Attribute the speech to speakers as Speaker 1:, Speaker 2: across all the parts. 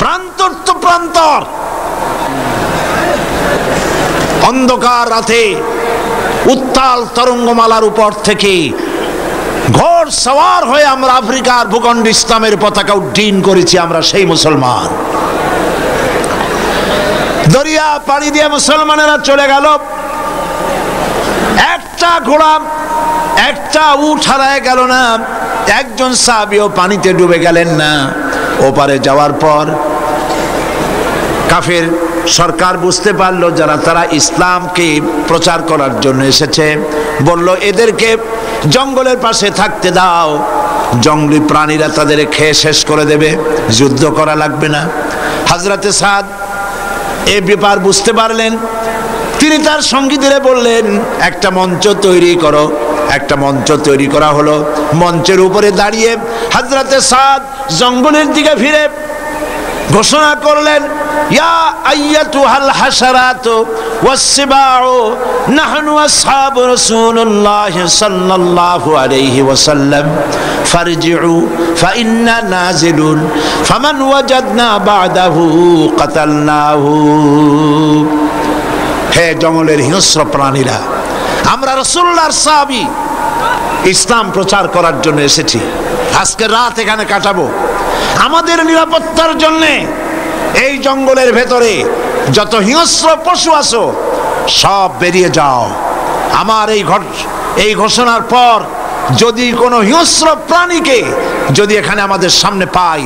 Speaker 1: প্রান্তর তো প্রান্তর, অন্ধকার রাতে উত্তাল তরঙ্গমালার উপর থেকে ঘোড় সওয়ার হয়ে আমরা আফ্রিকার ভূখণ্ডে ইসলামের পতাকা উড্ডীন করেছি। আমরা সেই মুসলমান। দরিয়া পাড়ি দিয়ে মুসলমানেরা চলে গেল। একটা ঘোড়া, একটা উট হারায় গেল না। একজন সাহাবীও পানিতে ডুবে গেলেন না। ওপারে যাওয়ার পর কাফের সরকার বুঝতে পারলো যারা তারা ইসলামকে প্রচার করার জন্য এসেছে, বলল এদেরকে জঙ্গলের পাশে থাকতে দাও, জঙ্গলি প্রাণীরা তাদের খেয়ে শেষ করে দেবে, যুদ্ধ করা লাগবে না। হযরতে সাদ এই ব্যাপার বুঝতে পারলেন। তিনি তার সঙ্গীদের বললেন একটা মঞ্চ তৈরি করো। একটা মঞ্চ তৈরি করা হলো। মঞ্চের উপরে দাঁড়িয়ে হযরতে সাদ জঙ্গলের দিকে ফিরে ঘোষণা করলেন, ইয়া আইয়াতুহাল হাশারাতু ওয়াসসিবাউ নাহনু আসহাবু রাসূলুল্লাহ সাল্লাল্লাহু আলাইহি ওয়াসাল্লাম ফারজিউ ফাইন্না নাজিলুন ফামান ওয়াজাদনা বা'দাহু কাতালনাহু। হে জঙ্গলের হিংস্র প্রাণীরা, আমরা রাসূলুল্লাহর সাহাবী, ইসলাম প্রচার করার জন্য এসেছি। আজকে রাত এখানে কাটাবো। আমাদের নিরাপত্তার জন্য এই জঙ্গলের ভেতরে যত হিংস্র পশু আছো সব বেরিয়ে যাও। আমার এই ঘোষণার পর যদি কোনো হিংস্র প্রাণীকে যদি এখানে আমাদের সামনে পাই,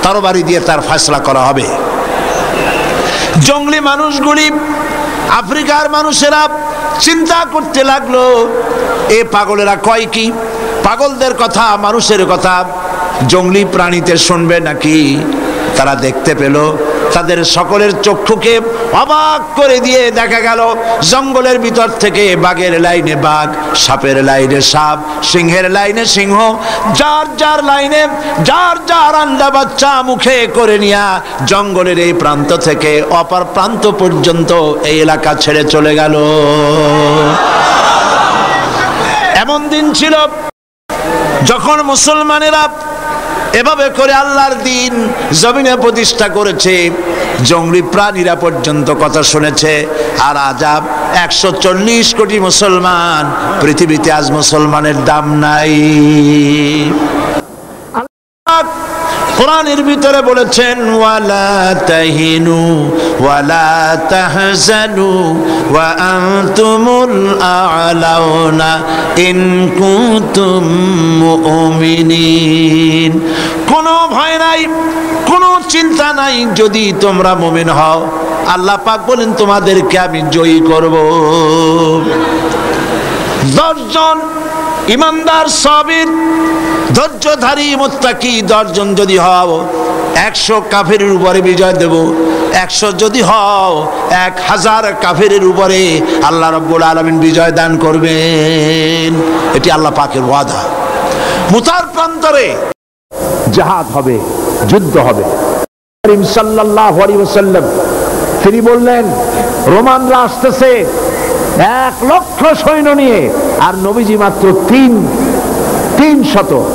Speaker 1: তরবারি দিয়ে তার ফয়সালা করা হবে। জঙ্গলি মানুষগুলি, আফ্রিকার মানুষেরা চিন্তা করতে লাগলো, এ পাগলেরা কয় কি? পাগলদের কথা, মানুষের কথা জঙ্গলি প্রাণীতে শুনবে নাকি? তারা দেখতে পেল, তাদের সকলের চক্ষুকে অবাক করে দিয়ে দেখা গেল জঙ্গলের ভিতর থেকে বাঘের লাইনে বাঘ, সাপের লাইনে সাপ, সিংহের লাইনে সিংহ, যার যার লাইনে যার যার আন্ডা বাচ্চা মুখে করে নিয়া জঙ্গলের এই প্রান্ত থেকে অপর প্রান্ত পর্যন্ত এই এলাকা ছেড়ে চলে গেল। এমন দিন ছিল যখন মুসলমানেরা এভাবে করে আল্লাহর দ্বীন জমিনে প্রতিষ্ঠা করেছে। জঙ্গলি প্রাণীরা পর্যন্ত কথা শুনেছে। আর আজাব 140 কোটি মুসলমান পৃথিবীতে, আজ মুসলমানের দাম নাই। কোরআনের ভিতরে বলেছেন, ওয়ালা তাহিনু ওয়ালা তাহজানু ওয়া আনতুমুল আ'লাউনা ইন কুনতুম মুমিনিন। কোনো ভয় নাই, কোনো চিন্তা নাই যদি তোমরা মুমিন হও। আল্লাহ পাক বলেন তোমাদেরকে আমি জয়ী করব। 10 জন ইমানদার সাবির ধৈর্যধারী মুত্তাকি 10 জন যদি হও, 100 কাফেরের উপরে বিজয় দেব। 100 যদি হও, 1000 কাফেরের উপরে আল্লাহ রাব্বুল আলামিন বিজয় দান করবেন। এটি আল্লাহ পাকের ওয়াদা। মুতার প্রান্তরে জিহাদ হবে, যুদ্ধ হবে। করিম সাল্লাল্লাহু আলাইহি ওয়াসাল্লাম তিনি বললেন, রোমানরা আসতেছে 1 লক্ষ সৈন্য নিয়ে, আর নবীজি মাত্র 3000।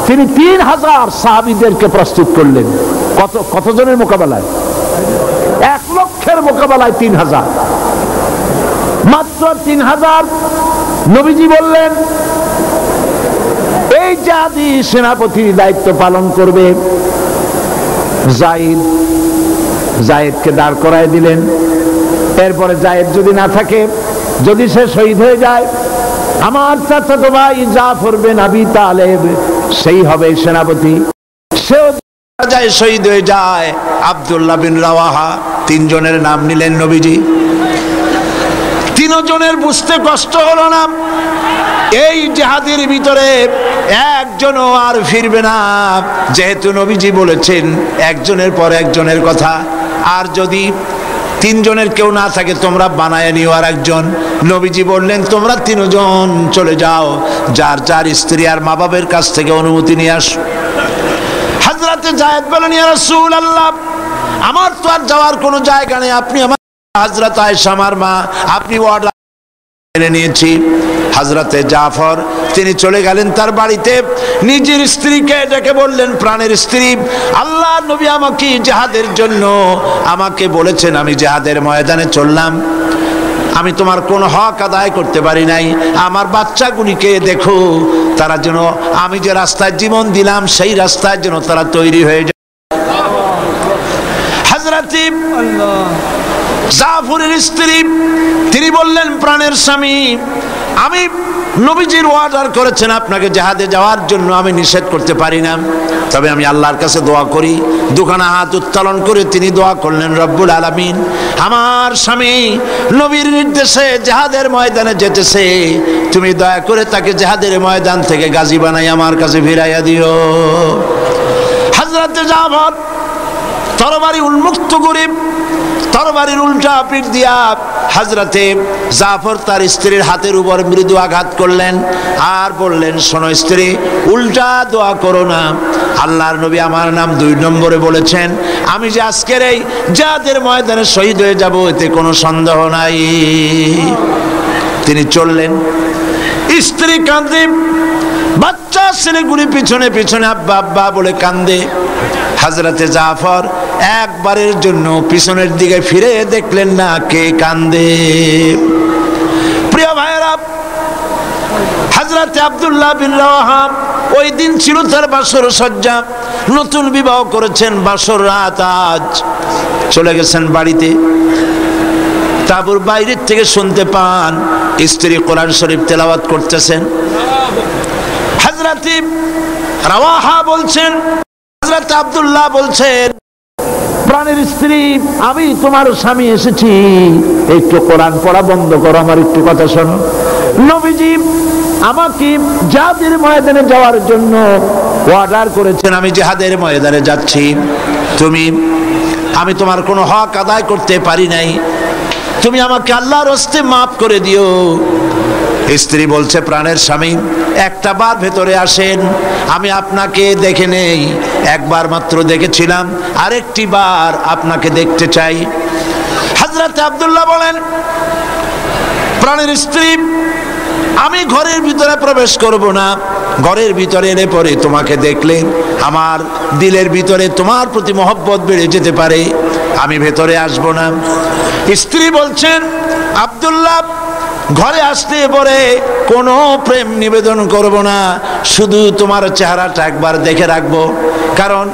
Speaker 1: তিনি 3000 সাহাবীদেরকে প্রস্তুত করলেন। কতজনের মোকাবেলায়? 1 লক্ষের মোকাবেলায় 3000। মাত্র 3000। নবীজি বললেন, এই জাতি সেনাপতির দায়িত্ব পালন করবে জায়েদকে দাঁড় করায় দিলেন। এরপরে জায়েদ যদি না থাকে, যদি সে শহীদ হয়ে যায়, আমার চাচাতো ভাই জাফর বিন আবি তালেব সেই হবে সেনাপতি। সেও যায়, শহীদ হয়ে যায়। আব্দুল্লাহ বিন রাওয়াহা, 3 জনের নাম নিলেন নবীজি। 3 জনের বুঝতে কষ্ট হলো না, এই জিহাদের ভিতরে একজনও আর ফিরবে না, যেহেতু নবীজি বলেছেন একজনের পর একজনের কথা। আর যদি 3 জনের কেউ না থাকে, তোমরা বানায় নিও আর একজন। নবীজি বললেন, তোমরা 3 জন চলে যাও, যার যার স্ত্রী আর মা বাবার কাছ থেকে অনুমতি নিয়ে আসো। হযরতে যায়েদ বলেন, ইয়া রাসূলুল্লাহ, আমার তো আর যাওয়ার কোনো জায়গা নেই, আপনি আমার, হযরত আয়েশা আমার মা, আপনি অর্ডার মেনে নিয়েছি। হযরতে জাফর তিনি চলে গেলেন তার বাড়িতে, নিজের স্ত্রীকে ডেকে বললেন, প্রাণের স্ত্রী, আল্লাহর নবী আমাকে জিহাদের জন্য আমাকে বলেছেন, আমি জিহাদের ময়দানে চললাম, আমি তোমার কোন হক আদায় করতে পারি নাই, আমার বাচ্চাগুলিকে দেখো, তারা যেন আমি যে রাস্তায় জীবন দিলাম সেই রাস্তায় যেন তারা তৈরি হয়ে যায়। হযরতে জাফরের স্ত্রী তিনি বললেন, প্রাণের স্বামী, আমি নবীজির অর্ডার করেছেন আপনাকে জিহাদে যাওয়ার জন্য, আমি নিষেধ করতে পারি না, তবে আমি আল্লাহর কাছে দোয়া করি। দুখানা হাত উত্তোলন করে তিনি দোয়া করলেন, রব্বুল আলামিন, আমার স্বামী নবীর নির্দেশে জিহাদের ময়দানে যেতেছে, তুমি দয়া করে তাকে জিহাদের ময়দান থেকে গাজী বানাই আমার কাছে ফিরাইয়া দিও। হযরতে জাফর তরবারি উন্মুক্ত করে তরবারির উল্টা পিঠ দিয়া হযরতে জাফর তার স্ত্রীর হাতের উপর মৃদু আঘাত করলেন আর বললেন, শোনো স্ত্রী, উল্টা দোয়া করো না, আল্লাহর নবী আমার নাম 2 নম্বরে বলেছেন, আমি যে আজকের এই জিহাদের ময়দানে শহীদ হয়ে যাব এতে কোনো সন্দেহ নাই। তিনি চললেন, স্ত্রী কাঁদে, বাচ্চা ছেলেগুলি পিছনে পিছনে আব্বা আব্বা বলে কান্দে। হযরতে জাফর একবারের জন্য পিছনের দিকে ফিরে দেখলেন না কে কান্দে। প্রিয় ভাইরা, হযরতে আব্দুল্লাহ বিন রাওয়াহা ওই দিন ছিল তার বাসর সজ্জা, নতুন বিবাহ করেছেন, বাসর রাত আজ, চলে গেছেন বাড়িতে। তারপর বাইরের থেকে শুনতে পান স্ত্রী কোরআন শরীফ তেলাওয়াত করতেছেন। হযরতে রাওয়াহা বলছেন, হযরত আব্দুল্লাহ বলছেন, প্রাণের স্ত্রী, আমি তোমার স্বামী এসেছি, একটু কোরআন পড়া বন্ধ করো, আমার একটু কথা শোনো। নবীজি আমাকে জিহাদের ময়দানে যাওয়ার জন্য অর্ডার করেছেন, আমি জিহাদের ময়দানে যাচ্ছি, আমি তোমার কোনো হক আদায় করতে পারি নাই, তুমি আমাকে আল্লাহর হস্তে মাফ করে দিও। স্ত্রী বলছে, প্রাণের স্বামী, একটা বার ভেতরে আসেন, আমি আপনাকে দেখে নেই, একবার মাত্র দেখেছিলাম, আরেকটি বার আপনাকে দেখতে চাই। হযরতে আব্দুল্লাহ বলেন, প্রাণের স্ত্রী, আমি ঘরের ভিতরে প্রবেশ করব না, ঘরের ভিতরে এলে পরে তোমাকে দেখলে আমার দিলের ভিতরে তোমার প্রতি মহব্বত বেড়ে যেতে পারে, আমি ভেতরে আসব না। স্ত্রী বলছেন, আব্দুল্লাহ, ঘরে আসতে পরে কোনো প্রেম নিবেদন করব না, শুধু তোমার চেহারাটা একবার দেখে রাখবো, কারণ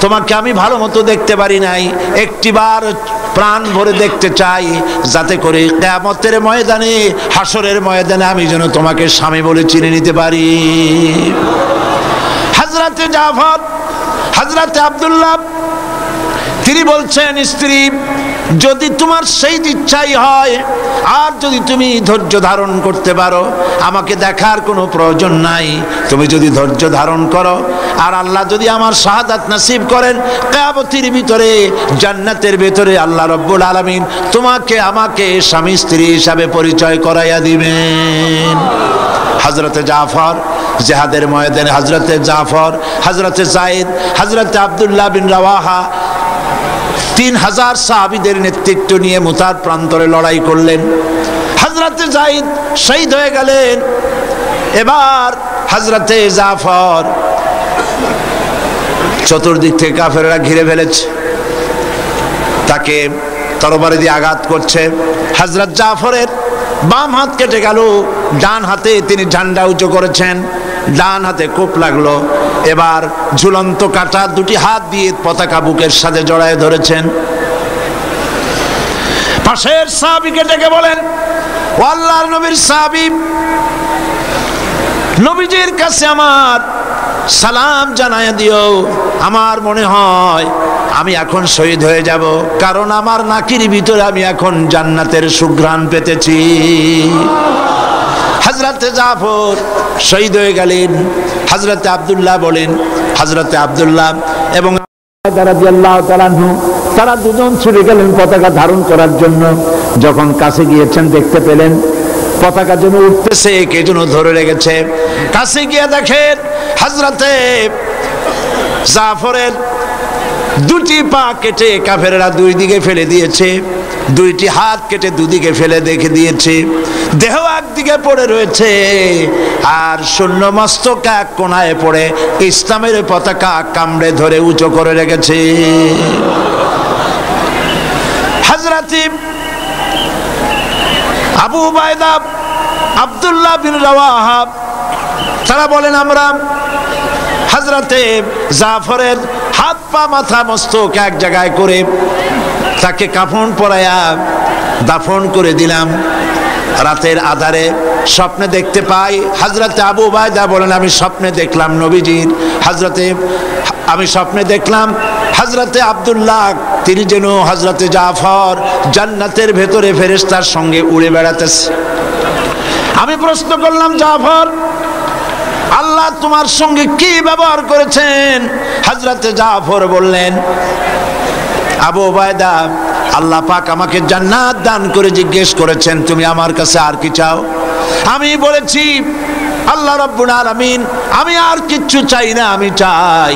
Speaker 1: তোমাকে আমি ভালো মতো দেখতে পারি নাই, একটিবার প্রাণ ভরে দেখতে চাই, যাতে করে কিয়ামতের ময়দানে, হাসরের ময়দানে আমি যেন তোমাকে স্বামী বলে চিনে নিতে পারি। হযরতে জাফর, হযরতে আব্দুল্লাহ তিনি বলছেন, স্ত্রী, যদি তোমার সেই ইচ্ছাই হয় আর যদি তুমি ধৈর্য ধারণ করতে পারো, আমাকে দেখার কোনো প্রয়োজন নাই, তুমি যদি ধৈর্য ধারণ করো আর আল্লাহ যদি আমার শাহাদাত নসিব করেন, কিয়ামতের ভিতরে জান্নাতের ভিতরে আল্লাহ রাব্বুল আলামিন তোমাকে আমাকে স্বামী স্ত্রী হিসাবে পরিচয় করাইয়া দিবেন। হযরতে জাফর জিহাদের ময়দানে, হযরতে জাফর, হযরতে যায়েদ, হযরতে আব্দুল্লাহ বিন রাওয়াহা 3000 সাহাবীদের নেতৃত্ব নিয়ে মুতার প্রান্তরে লড়াই করলেন। হযরতে যায়েদ শহীদ হয়ে গেলেন। এবার হযরতে জাফর, চতুর্দিক থেকে কাফেররা ঘিরে ফেলেছে, তাকে তরবারি দিয়ে আঘাত করছে। হযরত জাফরের বাম হাত কেটে গেল, ডান হাতে তিনি ঝান্ডা উঁচু করেছেন, ডান হাতে কোপ লাগলো। এবার ঝুলন্ত কাটা দুটি হাত দিয়ে পতাকা বুকের সাথে জড়ায় ধরেছেন। পাশের সাহাবীকে ডেকে বলেন, ও আল্লাহর নবীর সাহাবী, নবীজির কাছে আমার সালাম জানায় দিও, আমার মনে হয় আমি এখন শহীদ হয়ে যাব, কারণ আমার নাকির ভিতরে আমি এখন জান্নাতের সুঘ্রাণ পেতেছি। হযরতে জাফর শহীদ হয়ে গেলেন। হযরতে আব্দুল্লাহ বলেন, হযরতে আব্দুল্লাহ এবং রাদিয়াল্লাহু তাআলা আনহু তারা দুজন ছুটে গেলেন পতাকা ধারণ করার জন্য। যখন কাছে গিয়েছেন দেখতে পেলেন পতাকা যেন উঠতেছে, কে যেন ধরে রেখেছে। কাছে গিয়ে দেখেন হযরতে জাফরের দুটি পা কেটে কাফেররা দুই দিকে ফেলে দিয়েছে, দুইটি হাত কেটে দুদিকে ফেলে দেখে দিয়েছে, দেহ একদিকে পড়ে রয়েছে, আর শূন্য মস্তক এক কোণায় পড়ে ইসলামের পতাকা কামড়ে ধরে উঁচু করে রেখেছে। হযরত আবু উবাইদা, আব্দুল্লাহ বিন রাওয়াহা তারা বলেন, আমরা হযরতে জাফরের হাত পা মাথা মস্তক এক জায়গায় করে তাকে কাফন পরায়া দাফন করে দিলাম। রাতের আধারে স্বপ্নে দেখতে পাই, হযরতে আবু উবাইদা বলেন, আমি স্বপ্নে দেখলাম নবীজির আমি স্বপ্নে দেখলাম হযরতে আব্দুল্লাহ তিনি যেন হযরতে জাফর জান্নাতের ভেতরে ফেরেশতার সঙ্গে উড়ে বেড়াতেছে। আমি প্রশ্ন করলাম, জাফর, আল্লাহ তোমার সঙ্গে কি ব্যবহার করেছেন? হযরতে জাফর বললেন, আবু উবাইদা, আল্লাহ পাক আমাকে জান্নাত দান করে জিজ্ঞেস করেছেন তুমি আমার কাছে আর কি চাও? আমি বলেছি, আল্লাহ রাব্বুল আলামিন, আমি আর কিচ্ছু চাই না, আমি চাই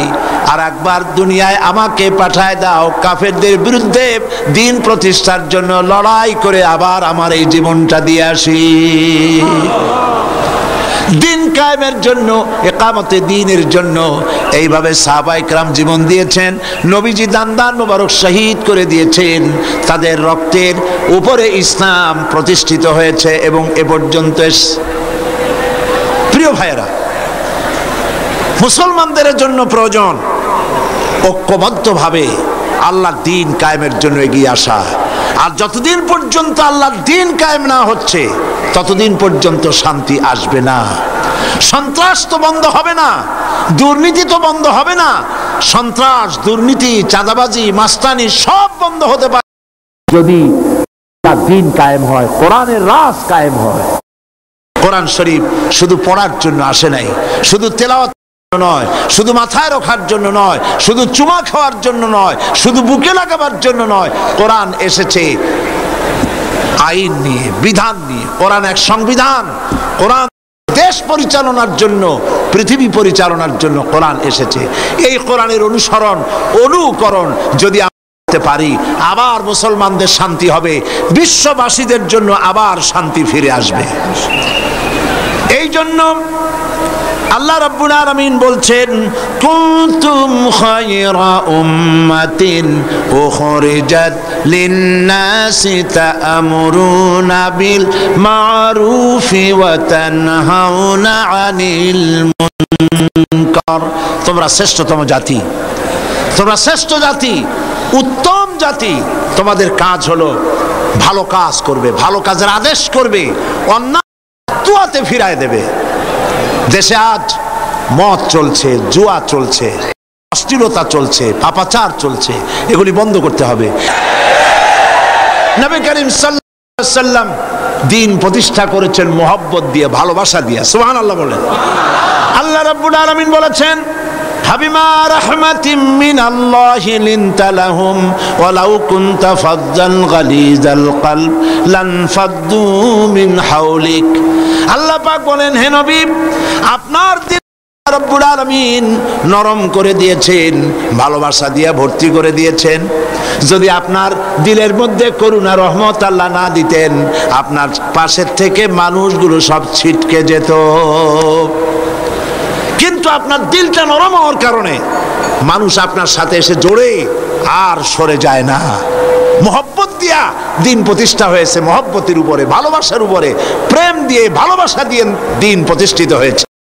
Speaker 1: আর একবার দুনিয়ায় আমাকে পাঠায় দাও, কাফেরদের বিরুদ্ধে দ্বীন প্রতিষ্ঠার জন্য লড়াই করে আবার আমার এই জীবনটা দিয়ে আসি। দ্বীন কায়েমের জন্য, ইকামতে দ্বীনের জন্য এইভাবে সাহাবায়ে কেরাম জীবন দিয়েছেন। নবীজি দান মোবারক শহীদ করে দিয়েছেন, তাদের রক্তের উপরে ইসলাম প্রতিষ্ঠিত হয়েছে এবং এ পর্যন্ত। প্রিয় ভাইয়েরা, মুসলমানদের জন্য প্রয়োজন ঐক্যবদ্ধভাবে আল্লাহর দ্বীন কায়েমের জন্য এগিয়ে আসা। আর যতদিন পর্যন্ত আল্লাহর দ্বীন কায়েম না হচ্ছে ততদিন পর্যন্ত শান্তি আসবে না। সন্ত্রাস তো বন্ধ হবে না, দুর্নীতি তো বন্ধ হবে না। সন্ত্রাস, দুর্নীতি, চাঁদাবাজি, মাস্তানি সব বন্ধ হতে পারে যদি দ্বীন কায়েম হয়, কোরআনের রাজ কায়েম হয়। কোরআন শরীফ শুধু পড়ার জন্য আসে নাই, শুধু তেলাওয়াত নয়, শুধু মাথায় রাখার জন্য নয়, শুধু চুমা খাওয়ার জন্য নয়, শুধু বুকে লাগাবার জন্য নয়। কোরআন এসেছে আইন নিয়ে, বিধান নিয়ে। কোরআন এক সংবিধান। কোরআন দেশ পরিচালনার জন্য, পৃথিবী পরিচালনার জন্য কোরআন এসেছে। এই কোরআনের অনুসরণ, অনুকরণ যদি করতে পারি, আবার মুসলমানদের শান্তি হবে, বিশ্ববাসীদের জন্য আবার শান্তি ফিরে আসবে। এই জন্য আল্লাহ রাব্বুল আলামিন বলছেন, কুনতুম খায়রা উম্মাতিন উখরিজাত লিন-নাসি তা'মুরুনা বিল মা'রুফি ওয়া তানহাউনা আনিল মুনকার। তোমরা শ্রেষ্ঠতম জাতি, তোমরা শ্রেষ্ঠ জাতি, উত্তম জাতি। তোমাদের কাজ হলো ভালো কাজ করবে, ভালো কাজের আদেশ করবে, অন্যায় তুয়াতে ফিরায় দেবে। দেশে আজ মদ চলছে, জুয়া চলছে, অশ্লীলতা চলছে, পাপাচার চলছে, এগুলি বন্ধ করতে হবে। নবী করিম সাল্লাল্লাহু আলাইহি ওয়াসাল্লাম দ্বীন প্রতিষ্ঠা করেছেন মোহব্বত দিয়ে, ভালোবাসা দিয়ে। সুবহানাল্লাহ বলেন। আল্লাহ রাব্বুল আলামিন বলেছেন, ফাবিমা রাহমাতিম মিনাল্লাহি লিনতা লাহুম ওয়ালাউ কুনতা ফাজ্জান গালিজাল কলব লানফাদ্দু মিন হাওলিক। আল্লাহ পাক বলেন, হে নবী, আপনার দিল রব্বুল আলামিন নরম করে দিয়েছেন, ভালোবাসা দিয়ে ভর্তি করে দিয়েছেন। যদি আপনার দিলের মধ্যে করুণা, রহমত আল্লাহ না দিতেন, আপনার পাশের থেকে মানুষগুলো সব ছিটকে যেত। কিন্তু আপনার দিলটা নরম হওয়ার কারণে মানুষ আপনার সাথে এসে জোড়ে আর সরে যায় না। মোহব্বত দিয়া দ্বীন প্রতিষ্ঠা হয়েছে, মোহব্বতের উপরে, ভালোবাসার উপরে, প্রেম দিয়ে, ভালোবাসা দিয়ে দ্বীন প্রতিষ্ঠিত হয়েছে।